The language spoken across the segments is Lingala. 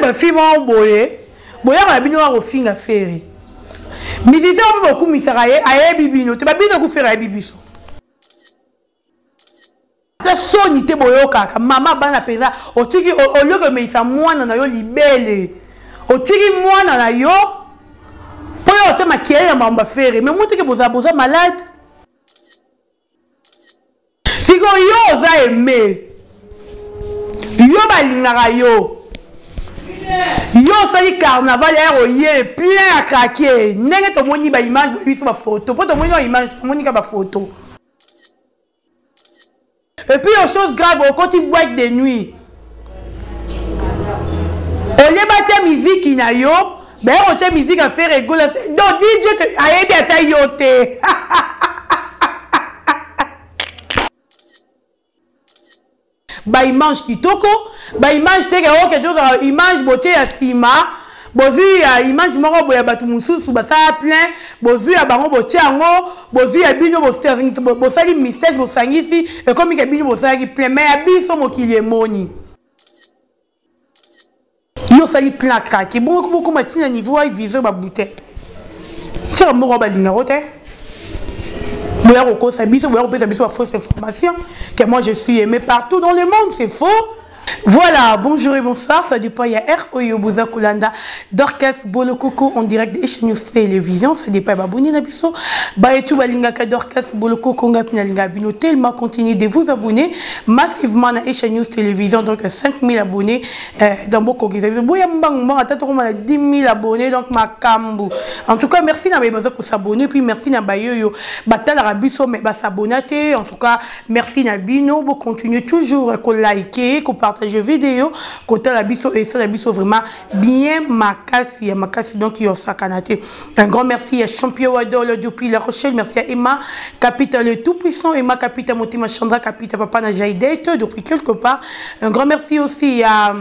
na film boye boya na bino wa kofinga feri musicien on beaucoup misaraye ayebi bino te ba bino ku fera ayebi biso ta soni te boyoka mama bana peza otiki oloko meisa mwana na yo libele otiki mwana na yo poyo te makiere ya mamba feri mais mutiki boza malade siko yo za aimé yo balingaka yo sali carnaval ya oye plein à craquer ndenge tomoni ba image biso ba photo po tomoni ba image tomoni ka ba photo et puis une chose grave quand tu boîte de nuit oye ba tia musique na yo ben on tia musique à faire rigoler donc DJ que ayebi ata yote ba image kitoko ba image te ka quelque chose image beauté ya sima bozu ya image moko boya batu mususu ba sa plein bozu ya bango botia ngo bozu ya bino bo service bo sali mistake bo sangisi et comme que bino bo sali plein mais ya biso mokili emoni yo sali plein craquer beaucoup matina niveau ay viser ba bouteille c'est moko ba linga rote boya ko sa biso boya ko sa biso fausse information que moi je suis aimé partout dans le monde, c'est faux. Voilà, bonjour et bonsoir, ça dépend, il y a R.O.Y.O. Boza Kulanda, d'Orchestre Bolo Coco en direct de News Télévision, ça dépend, abonnez la biso, et tout, balingaka d'Orchestre Bolo Coco, ngapinalinga bino, tellement continuez de vous abonner massivement à News Télévision, donc 5000 abonnés dans beaucoup de gens. Boya mbang, attends, on a 10 000 abonnés, donc ma kambu. En tout cas, merci na bayoyo ko s'abonner, puis merci na bayoyo, batal arabiso, mais s'abonner, en tout cas, merci na bino, vous continuez toujours à liker, à partager vidéo côté la biso et ça la biso vraiment bien makasi donc yo sakanate un grand merci à champion Wadol depuis La Rochelle, merci à Emma capitaine le tout puissant Emma capitaine Motima Chandra capitaine papa na Jaidette depuis quelque part un grand merci aussi à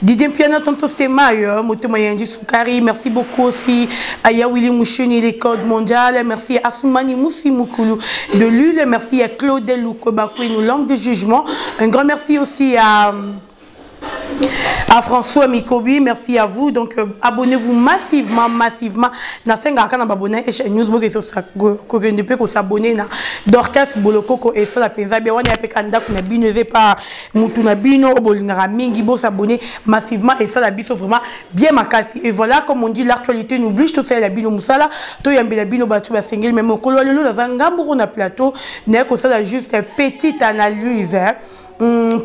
Didier Piano Tonto Stemayo, Motema Yanji Soukari, merci beaucoup aussi à Yawili Mouchuni, les codes mondiales, merci à Assoumani Moussi Moukoulou de Lule, merci à Claude Loukobakou, nous langue de jugement, un grand merci aussi à François Mikobi, merci à vous. Donc abonnez-vous massivement dans 5 ans quand abonné et chez Newsbook et sur ça que s'abonner na d'Orchestre Bolo Coco et ça la pensa bien on est avec anda kuna bineze pas mutuna bino bolingara mingi bo s'abonner massivement et ça la biso vraiment bien makasi et voilà comme on dit l'actualité n'oublie tout ça la bino musala to yambela bino batu ba sengel même ko lolo dans ngambo na plateau n'est que ça la juste petite analyse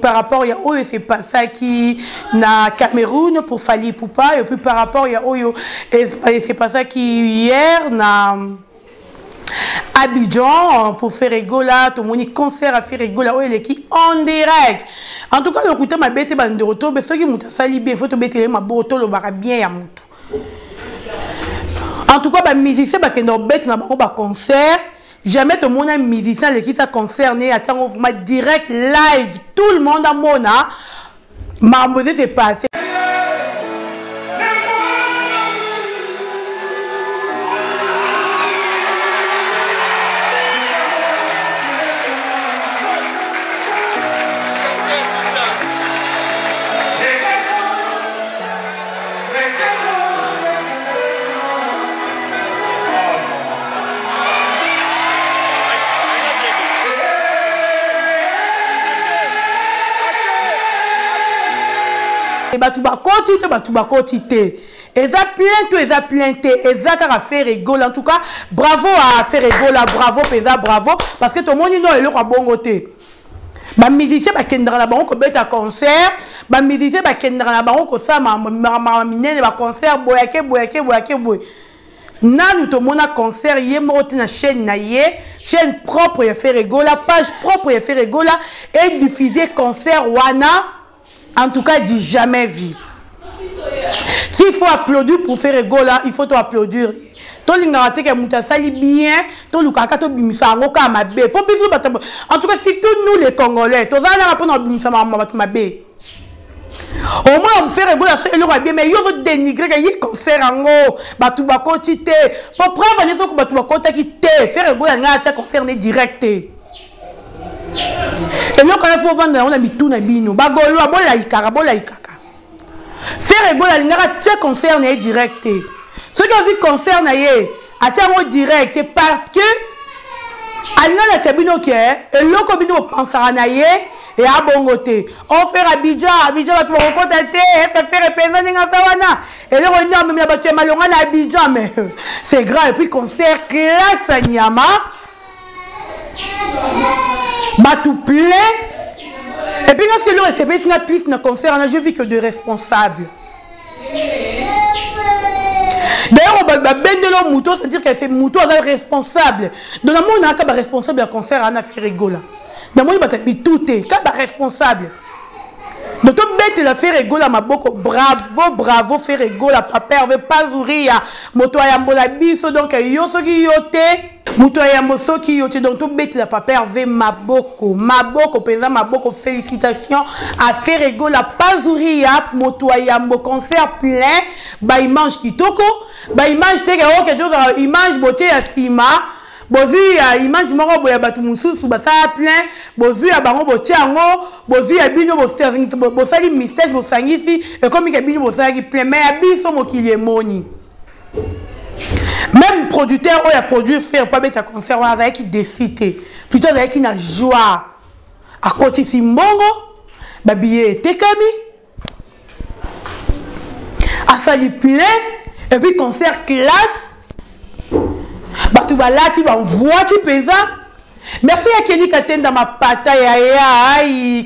par rapport à Oyo c'est pas ça qui na Cameroun pour Fali Poupa et puis par rapport à Oyo c'est pas ça qui hier na Abidjan pour faire rigola tout le monde concert à faire rigola Oyo l'équipe en direct en tout cas le côté ma bête bande de retour mais ceux qui m'ont sali bien faut te mettre ma boto le bara bien ya mutu en tout cas ba musicien ba kendo bête na ba concert. Jamais tout le monde est musicien qui ça concerné à direct live tout le monde a mona Marmosé c'est passé. Batu bakotite eza plainte eza kaka faire rigole en tout cas bravo à faire rigole bravo pesa bravo parce que tout le monde non eloko bongo te ba musicien ba kendra na bango ko beta concert ba musicien ba kendra na bango ko sa minene ba concert boyake nanu to mona concert yé morote na chaîne na yé chaîne propre ya faire rigole page propre ya faire rigole et diffuser concert wana. En tout cas, du jamais vu. S'il faut applaudir pour faire rigoler, il faut applaudir. Tout le monde qui a sali bien, tout le monde qui a bimisa ngoka mabe. En tout cas, si tous nous les Congolais, tous les gens qui ont bimisa mabe. Au moins on fait rigoler, c'est le bien, mais il faut dénigrer qu'il y a concert en haut, batu bakoti te. Pour preuve, il faut que batu bakoti qui te faire rigoler, il y a un concert direct. Et nous, quand il faut vendre, on a mis tout dans bino. Bagolo, abola ikaka. Faire ego la lingara tia concert na direct. Ce qui a vu concert na ye, a tia en direct, c'est parce que alina la tabino qui est et loko bino pensera na ye et à bongoté. On fait Abidjan va te rencontrer, faire représenter dans sawana. Et là on a même la battu malonga na Abidjan mais c'est grave et puis concert classe à Niama. Bah tout plein. Et puis lorsque l'on s'est fait une plus dans concert, on a vu que de responsables. D'ailleurs, on va de l'homme c'est-à-dire que c'est mouton responsable. Dans le monde, on a un responsable d'un concert, on a fait rigoler. Dans le monde, on a fait tout est, un responsable. Donc, tout bête, il a fait rigoler, ma beaucoup bravo, fait rigoler, papa, on veut pas ouvrir, moto à yambola biso, donc, yoso qui yote, moto à yamboso qui yote, donc, tout bête, il a papa, on veut ma beaucoup, présent, ma beaucoup, félicitations, à faire rigoler, pas ouvrir, moto à yambo, concert plein, bah, il mange kitoko, bah, il mange, il mange beauté à sima, bozu ya image moko boya batu mususu basa plein bozu ya bango botiango bozu ya bino bosali mystère bosangisi et comme que bino bosali plein mais ya biso mokili emoni même producteur ou ya produit faire pas mettre concert avec qui décide plutôt avec qui na joie à côté simbongo babiye tekami asali plein et puis concert classe. Batu balati ba voiture pesa. Merci à Kelly Katenda ma pata ya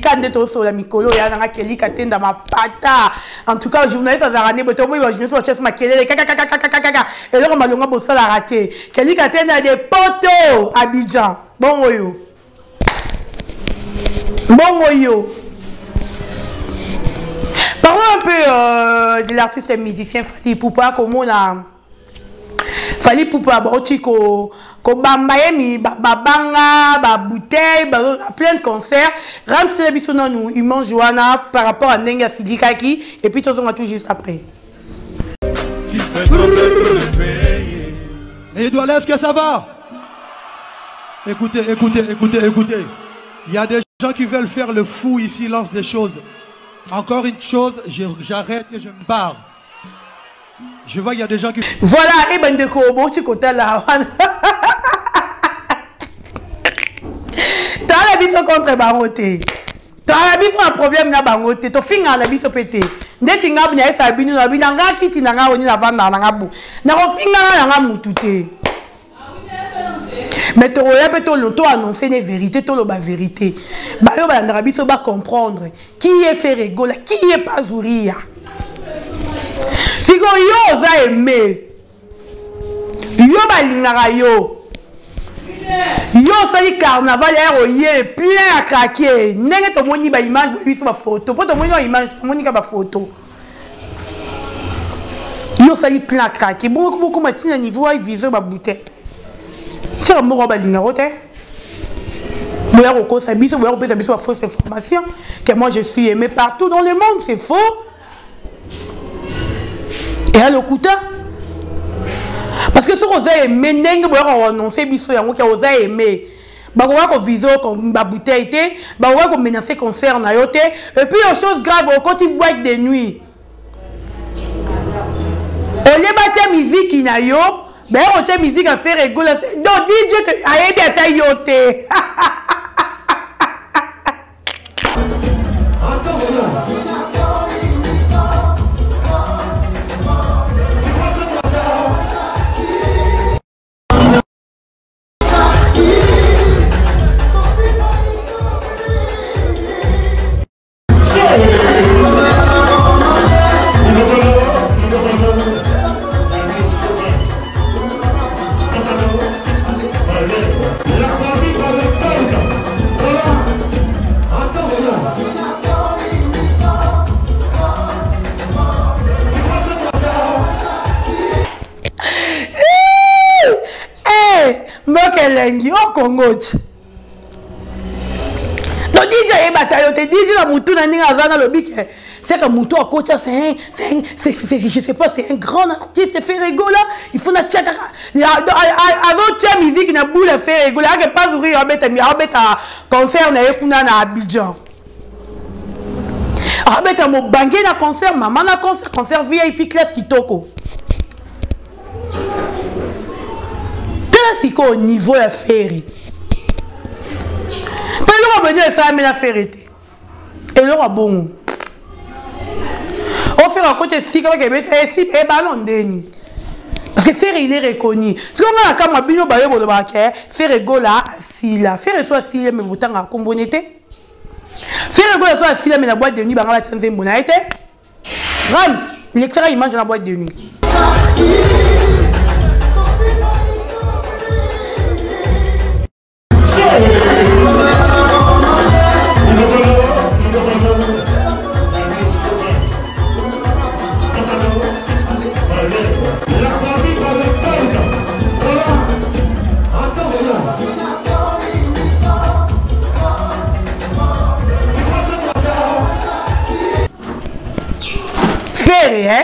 kande to so la mikolo ya na Kelly Katenda ma pata. En tout cas journaliste azarane boto moi je me suis cherché ma kelele kaka et là on m'a longa bossa la raté. Kelly Katenda des poteaux Abidjan. Bon yo. Parlons un peu de l'artiste et musicien Fally Ipupa comment on a Fally Ipupa bauti ko bamba yemi babanga ba bouteille plein de concerts ramste biso nous il mange joana par rapport à Nenga Sidikaki et puis on va tout juste après. Et doit est-ce que ça va? Écoutez. Il y a des gens qui veulent faire le fou ici, lancent des choses. Encore une chose, j'arrête et je me barre. Je vois qu'il y a des gens qui... Voilà, et ben de Kobo, tu côté là. Tu as la biso contre Bangote. Tu as la biso un problème na Bangote. Tu finis la biso pété. Ndeti ngabu na esa binu na binanga kiti na nga oni na vanda na ngabu. Na ko finga na nga mutute. Mais tu as annoncé des vérités, tu as vérité. Bayo ba biso ba comprendre qui est fait rigoler, qui est pas zouria. Si yo oza aimé, yo balingaka yo, yo sali carnaval ya oye plein à craquer. Ndenge to moni ba image biso ba photo, po to moni ba image, to moni ka ba photo. Yo sali plein à craquer. Beaucoup matina niveau ay viseur ba bouteille. C'est un mot balingaka te. Boya ko sa biso, boya ko pesa biso ba fausse information que moi je suis aimé partout dans le monde, c'est faux. Et à l'okuta parce que ce qu'on a aimé n'engue boya annoncer biso yango ki oza aimé ba ko viso comme ba bouteille té ba ko menacer concert na yo té et puis une chose grave au côté boîte de nuit on les batia musique na yo ba on tient musique à faire rigoler donc DJ ayebi ata yo té au Congo. Donc DJ est bataille, DJ la moutou na ninga zana lobike. C'est que moutou à côté je sais pas, c'est un grand artiste qui fait rigoler. Il faut na tchaka. Avant tcha musique na boule fait rigoler, que pas ouvrir à concert na ekuna na Abidjan. Ah, mais t'as mon banquier na concert, maman na concert VIP classe kitoko. T'es au niveau de la ferry. Puis on va venir et ça, mais la ferry. Et là, bon. On fait un côté si, comme si, et ballon d'eni. Parce que Ferry, il est reconnu. Si on a un cas, bino bayo bolo baké, Ferry gola sila. Ferry soit sila, mais boutant à combonité. Ferry gola soit sila, mais la boîte de nuit, bah la chance mona été. Rams, l'extra il mange la boîte de nuit.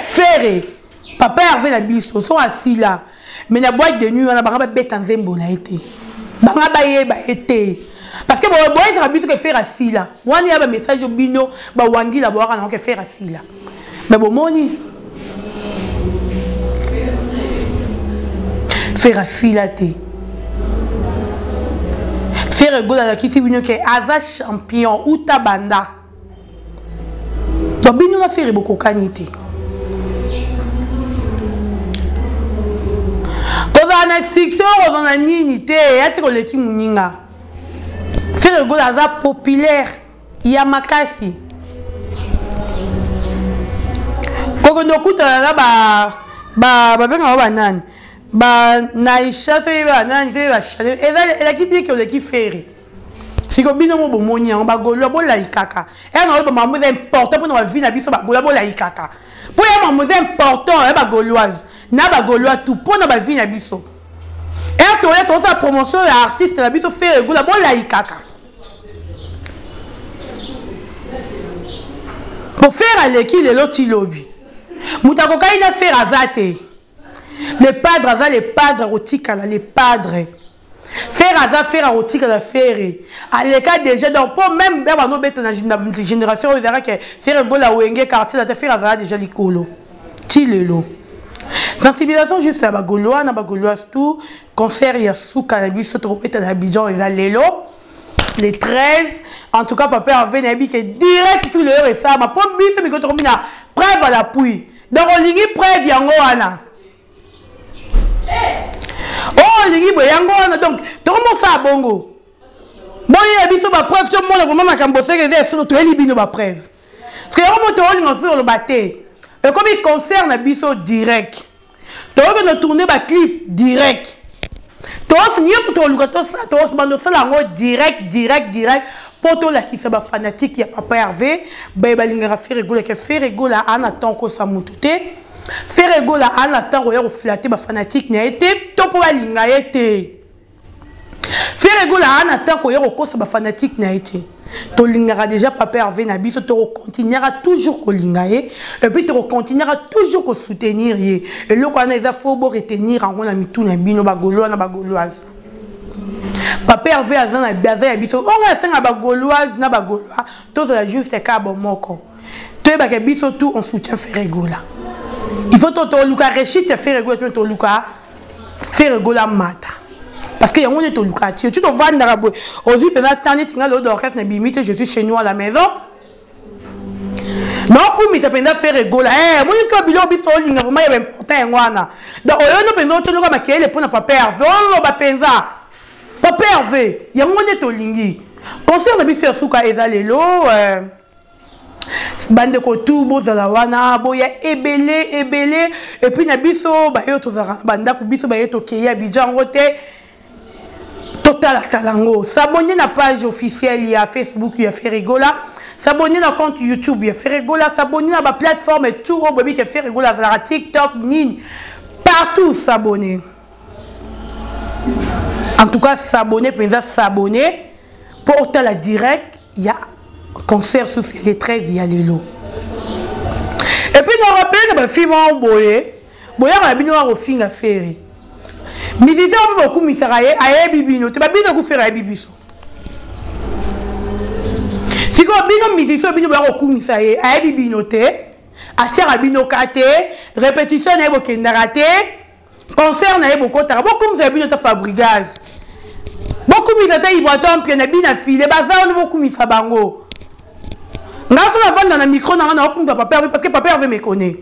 Ferré. Papa Hervé la biso, sont assis là. Mais la boîte de nuit, on a pas bête en zembo na été. Banga ba été. Parce que bon, boy ça biso que faire assis là. On y a un message au bino, ba wangi la boire on que faire assis là. Mais bon moni. Faire assis là té. Faire gola la qui si bino que ava champion ou tabanda. Donc bino na faire beaucoup kanité. On a succès, on a une unité, on a une mouninga. C'est le goût populaire. Il y a Makasi. Quand on écoute là, Naïcha, elle a quitté que le qui fait. Si on bino mo bomoni on ba golo bo la ikaka. Et on ba mamu important pour notre vie na biso ba golo bo la ikaka. Pour ya mamu important e ba goloise. Na ba goloa tout pour na ba vie na biso. Et to ya to sa promotion ya artiste na biso faire golo bo la ikaka. Pour faire à l'équipe le loti lobby. Mutako kai na faire azate. Les padres rotikala les padres. Faire à rotique à la faire. À l'écart déjà, donc pour même dans la génération, on verra que faire un la wenge quartier, la faire à déjà l'icolo. Tilelo. Sensibilisation juste à Bagoloa, na Bagoloa tout. Concert il y a sous cannabis, trompette à Abidjan et à Lelo. Les 13. En tout cas, papa avait un habit qui est direct sur l'heure et ça. Ma propre bise, mais que tu as preuve à l'appui. Donc on ligne preuve yangoana. Oh, les gens donc, tout le monde ça bongo. Bon, il y a des preuves, tout le monde vraiment quand bosser que c'est sur le libino ba preuve. Parce que on monte sur le baté. Et comme il concerne la biso direct. Tu vas tourner ba clip direct. Tu vas ni pour le gâteau ça, tu vas demander ça là direct. Pour tout la qui c'est ba fanatique qui a papa Hervé, ba balinga faire rigoler que faire rigoler en attend que ça moutouté. Faire rigoler en attend que flatter ba fanatique n'a été to pour la ligne a été. Faire rigoler en attend que ça ba fanatique n'a été. Tu lingera déjà papa Hervé na biso tu continuera toujours ko lingaye et puis tu continuera toujours ko soutenir et le ko na faut retenir en la mitou na bino ba goloa na ba goloise. Papa Hervé azana biaza ya biso on a senga ba goloise na ba goloa to ça juste ka bon moko. Tu ba ke biso tout on soutient faire rigola. Il faut to luka rechit faire rigola to luka faire rigola mata. Parce que y a un autre lucas, tu te vois dans la boue. Aujourd'hui, pendant tant de temps, l'odeur n'a bimite, je suis chez nous à la maison. Non, comme il s'appelle faire rigoler. Moi, je suis bilan biso linga, vraiment il y a important wana. Donc, on ne peut pas nous maquiller les points de papa Hervé. On va penser. Papa Hervé, il y a un autre lingi. Concert de biso suka ezalelo. Bande kotu bozala wana boya ebele et puis na biso ba yo tozara banda ku biso ba yo to keya Abidjan rote. Total Talango. S'abonner à la page officielle, il y a Facebook, il y a Ferrigola. S'abonner à compte YouTube, il y a Ferrigola. S'abonner à la plateforme et tout, il y a Ferrigola, TikTok, Nini. Partout s'abonner. En tout cas, s'abonner, s'abonner. Pour la direct, il y a concert sur les 13, il y a les lots. Et puis, nous rappelons que film en boye. Boye, on a bien au film à Ferry. Mais si on beaucoup misaraye, aye bibino, tu vas bien faire aye bibiso. Si vous avez une musicien, vous avez un commissaire, vous avez une noté, attirer bino kate, répétition na ebo kendaraté, concert na ebo kota, beaucoup vous avez bino ta fabricage. Beaucoup misata iboaton puis na bina file, bazar na beaucoup misabango. Ngaso na vendre dans le micro na na okunda papa parce que papa veut me connaître.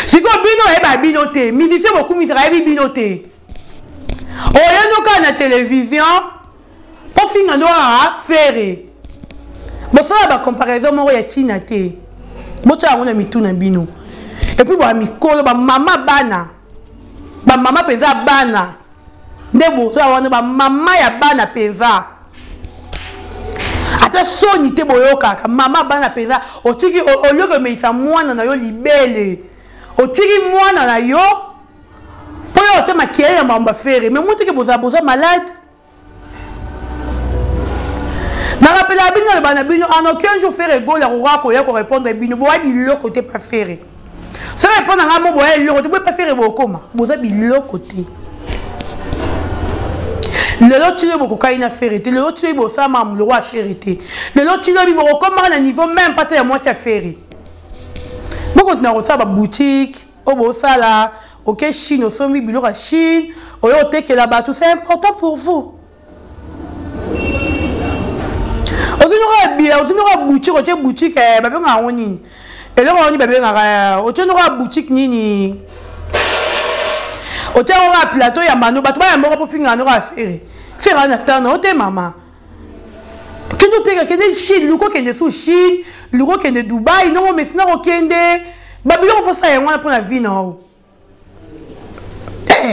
Si vous avez bino te, musicien beaucoup misara bino te. Oyano ka na télévision, pour finir noir faire. Bon ça la comparaison moi ya tina te. Mocha on a mis tout na bino. Et puis ba mikolo ba mama bana. Ba mama penza bana. Ndebo ça on ba mama ya bana penza. Ata soni te boyoka ka mama bana penza. Otiki oloko meisa mwana na yo libele. Otiki mwana na yo. Poyo te makiere ya mamba fere. Mais motiki boza malade. Na rappelle à bino le banabino en aucun jour faire égaux la roi ko répondre bino boa bilo côté pas faire. Ça répondre à mo boa lo côté pas faire bokoma. Boza bilo côté. Le lot tu boko kaina ferité, le lot tu bo ça mam le roi ferité. Le lot tu bi boko comment na niveau même pas te moi c'est ferré. Boko na rosa ba boutique, au bo sala, OK Chine au sommi bilo à Chine, au yo te que là-bas tout c'est important pour vous. Boutique, boutique, babe nga onini. Et là on dit babe nga, otenora boutique nini. Otenora plateau ya mano, bato ba ya moko po finga nora faire. Faire na tano, ote mama. Kendo teka kende Chine, luko kende sous Chine, luko kende Dubaï, non mais sinon okende. Babi on fait ça ya wana pour la vie non.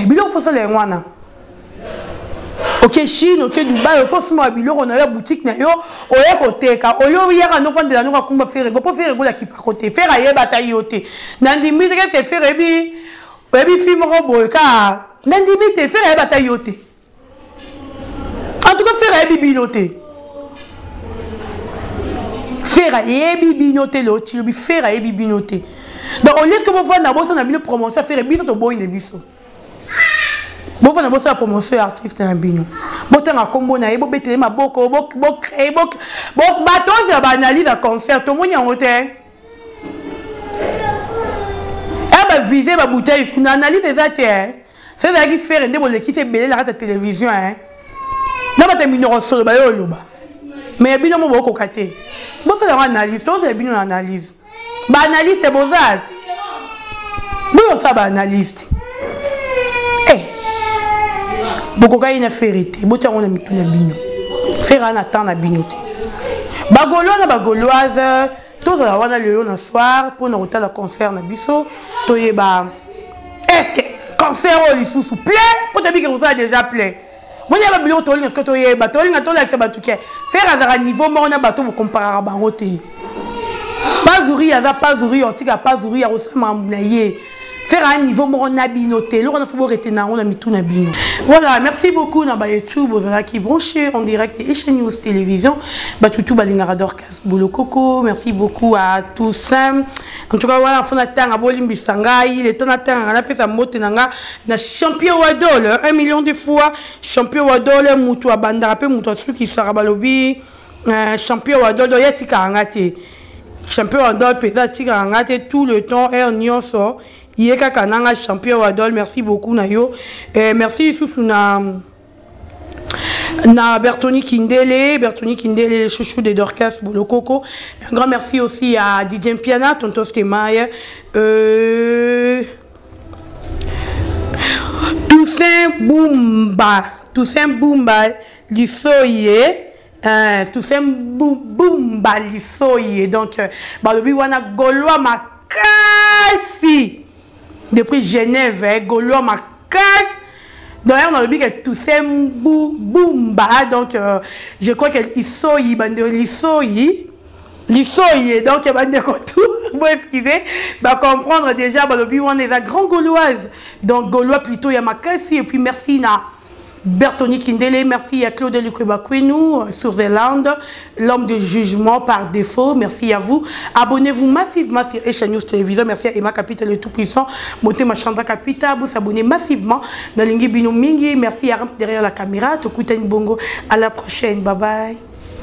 Bilo faut ça la wana. OK Chine, OK Dubaï, OK Sma bilo on a la boutique na yo, oye koteka, oyo yaka no vendre la no kumba faire, go po faire go la ki pa côté, faire aye bataille yote. Nandi mi te faire ebi film robo ka, nandi mi te faire aye bataille yote. En tout cas faire aye binoté. Faire aye binoté lo, tu bi faire aye binoté. Donc on laisse que vous voir na bossa na bino promotion faire binoté to boy ne biso. Bon, on a besoin de promotion artiste dans bino. Bon, on a combo na ebo betele ma boko, bon bateau de analyse à concert, tout le monde y a hôtel. Elle va viser ma bouteille, une analyse des ATR. C'est là qui fait rendre les qui s'est belé la télévision hein. Non pas terminer au sol ba yo loba. Mais bino mo boko kate. Bon c'est la analyse, donc c'est bino analyse. Ba analyse c'est bozal. Bon ça ba analyse. Beaucoup de gens ferité, beaucoup de gens ont bino. Faire un attend na binoté. Bagolo na bagoloise, tous la wana le na soir pour nous retourner le concert na biso. Toye ba. Est-ce que concert au lisusu plaît? Pour te dire que vous avez déjà plaît. Moi y a ba bilo toli parce que toye ba toli na toli avec ba tuke. Faire à niveau moi on a bateau pour comparer ba roté. Pas zouri ava pas zouri otika pas zouri a osama naye. Faire un niveau mon abinoté, on a fait retenir on a mis tout nabino. Voilà, merci beaucoup na ba YouTube aux qui branché en direct et chez News Télévision. Ba toutou balingara Dorcas Boulot Coco, merci beaucoup à tous. En tout cas voilà, on a tanga bolimbi sangai, le temps attend on a fait sa mote nanga na champion wa dollar 1 million de fois, champion wa dollar mutu abandara pe mutu su qui sera balobi champion wa dollar yatika ngate. Champion wa dollar pesa tika ngate tout le temps et on so. Yeka kananga champion wadol, merci beaucoup Nayo. Merci sous na Bertoni Kindele, le chouchou de Dorcas Boulot Coco. Un grand merci aussi à DJ Piana, Tonton Stemaille. Toussaint Boumba Lissoye. Toussaint Boumba Lissoye. Donc, Balobi Wana Goloa Makasi. Depuis Genève, Gaulois ma casse. D'ailleurs, on a dit que Toussaint Boumba. Donc, je crois qu'il soye, Lissoye, donc, il y a vous excusez, bah, comprendre déjà, bah, on est la grande Gauloise. Donc, Gaulois plutôt, il y a ma casse. Et puis, merci, na Bertoni Kindele, merci à Claude Lukubakwenu sur Zélande, l'homme de jugement par défaut, merci à vous. Abonnez-vous massivement sur Echa News Télévision, merci à Emma Capital le Tout-Puissant, Monté Machandra Capital, vous abonnez massivement dans Lingi Bino Mingi, merci à Ramp derrière la caméra, Tokuten Bongo, à la prochaine, bye bye.